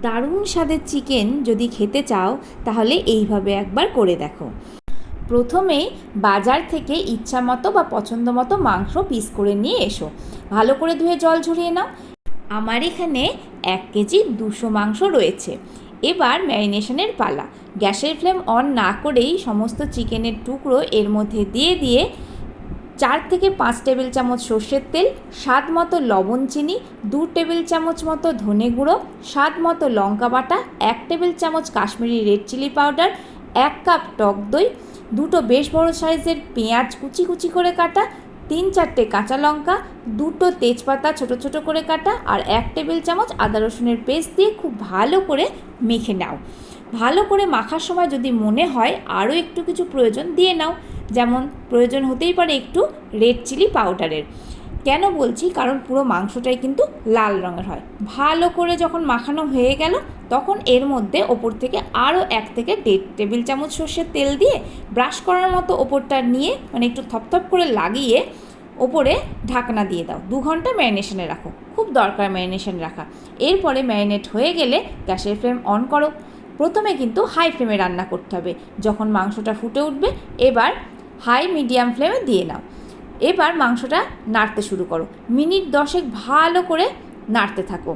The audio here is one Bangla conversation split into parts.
দারুণ স্বাদের চিকেন যদি খেতে চাও তাহলে এইভাবে একবার করে দেখো। প্রথমেই বাজার থেকে ইচ্ছা মতো বা পছন্দ মতো মাংস পিস করে নিয়ে এসো। ভালো করে ধুয়ে জল ঝরিয়ে নাও। আমার এখানে 1 কেজি 200 মাংস রয়েছে। এবার ম্যারিনেশনের পালা। গ্যাসের ফ্লেম অন না করেই সমস্ত চিকেনের টুকরো এর মধ্যে দিয়ে 4 থেকে 5 টেবিল চামচ সর্ষের তেল, স্বাদ মতো লবণ, চিনি, 2 টেবিল চামচ মতো ধনে গুঁড়ো, স্বাদ মতো লঙ্কা বাটা, 1 টেবিল চামচ Kashmiri red chili powder, 1 cup টক দই, 2টো বেশ বড় সাইজের পেঁয়াজ কুচি কুচি করে কাটা, 3-4টে কাঁচা লঙ্কা, 2টো তেজপাতা ছোট ছোট করে কাটা আর 1 টেবিল চামচ আদা রসুনের পেস্ট দিয়ে খুব ভালো করে মেখে নাও। ভালো করে মাখার সময় যদি মনে হয় আরও একটু কিছু প্রয়োজন দিয়ে নাও, যেমন প্রয়োজন হতেই পারে একটু রেড চিলি পাউডারের। কেন বলছি, কারণ পুরো মাংসটাই কিন্তু লাল রঙের হয়। ভালো করে যখন মাখানো হয়ে গেল তখন এর মধ্যে ওপর থেকে আরও 1 থেকে 1.5 টেবিল চামচ সর্ষের তেল দিয়ে ব্রাশ করার মতো ওপরটা নিয়ে মানে একটু থপথপ করে লাগিয়ে ওপরে ঢাকনা দিয়ে দাও। 2 ঘন্টা ম্যারিনেশনে রাখো, খুব দরকার ম্যারিনেশন রাখা। এরপরে ম্যারিনেট হয়ে গেলে গ্যাসের ফ্লেম অন করো। প্রথমে কিন্তু হাই ফ্লেমে রান্না করতে হবে। যখন মাংসটা ফুটে উঠবে এবার হাই মিডিয়াম ফ্লেমে দিয়ে নাও। এবার মাংসটা নাড়তে শুরু করো। মিনিট 10 ভালো করে নাড়তে থাকো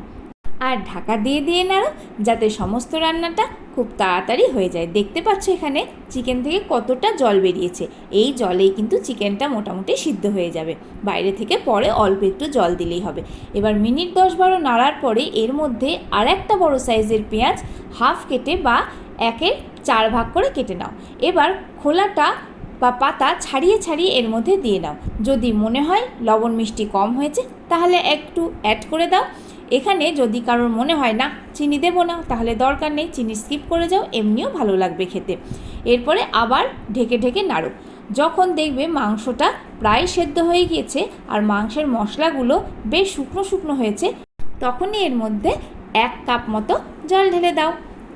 আর ঢাকা দিয়ে নাড়ো, যাতে সমস্ত রান্নাটা খুব তাড়াতাড়ি হয়ে যায়। দেখতে পাচ্ছ এখানে চিকেন থেকে কতটা জল বেরিয়েছে। এই জলেই কিন্তু চিকেনটা মোটামুটি সিদ্ধ হয়ে যাবে। বাইরে থেকে পরে অল্প একটু জল দিলেই হবে। এবার মিনিট 10-12 নাড়ার পরে এর মধ্যে আর একটা বড় সাইজের পেঁয়াজ হাফ কেটে বা 1/4 ভাগ করে কেটে নাও। এবার খোলাটা বা পাতা ছাড়িয়ে এর মধ্যে দিয়ে নাও। যদি মনে হয় লবণ মিষ্টি কম হয়েছে তাহলে একটু অ্যাড করে দাও। এখানে যদি কারোর মনে হয় না চিনি দেবো না, তাহলে দরকার নেই, চিনি স্কিপ করে যাও, এমনিও ভালো লাগবে খেতে। এরপরে আবার ঢেকে নাড়ো। যখন দেখবে মাংসটা প্রায় সেদ্ধ হয়ে গিয়েছে আর মাংসের মশলাগুলো বেশ শুকনো শুকনো হয়েছে, তখনই এর মধ্যে 1 কাপ মতো জল ঢেলে দাও।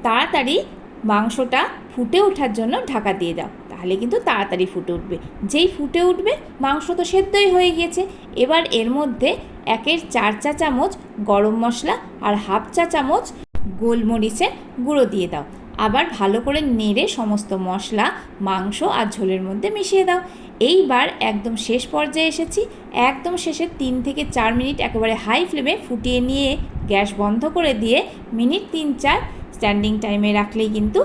তাড়াতাড়ি মাংসটা ফুটে ওঠার জন্য ঢাকা দিয়ে দাও, তাহলে কিন্তু তাড়াতাড়ি ফুটে উঠবে। যেই ফুটে উঠবে মাংস তো সেদ্ধই হয়ে গিয়েছে। এবার এর মধ্যে 1/4 চা চামচ গরম মশলা আর হাফ চা চামচ গোলমরিচের গুঁড়ো দিয়ে দাও। আবার ভালো করে নেড়ে সমস্ত মশলা মাংস আর ঝোলের মধ্যে মিশিয়ে দাও। এইবার একদম শেষ পর্যায়ে এসেছি। একদম শেষে 3 থেকে 4 মিনিট একেবারে হাই ফ্লেমে ফুটিয়ে নিয়ে গ্যাস বন্ধ করে দিয়ে মিনিট 3-4 স্ট্যান্ডিং টাইমে রাখলেই কিন্তু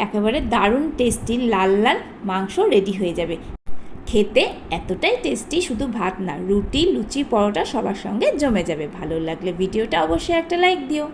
একেবারে দারুণ টেস্টি লাল লাল মাংস রেডি হয়ে যাবে। খেতে এতটাই টেস্টি, শুধু ভাত না, রুটি, লুচি, পরোটা সবার সঙ্গে জমে যাবে। ভালো লাগলে ভিডিওটা অবশ্যই একটা লাইক দিও।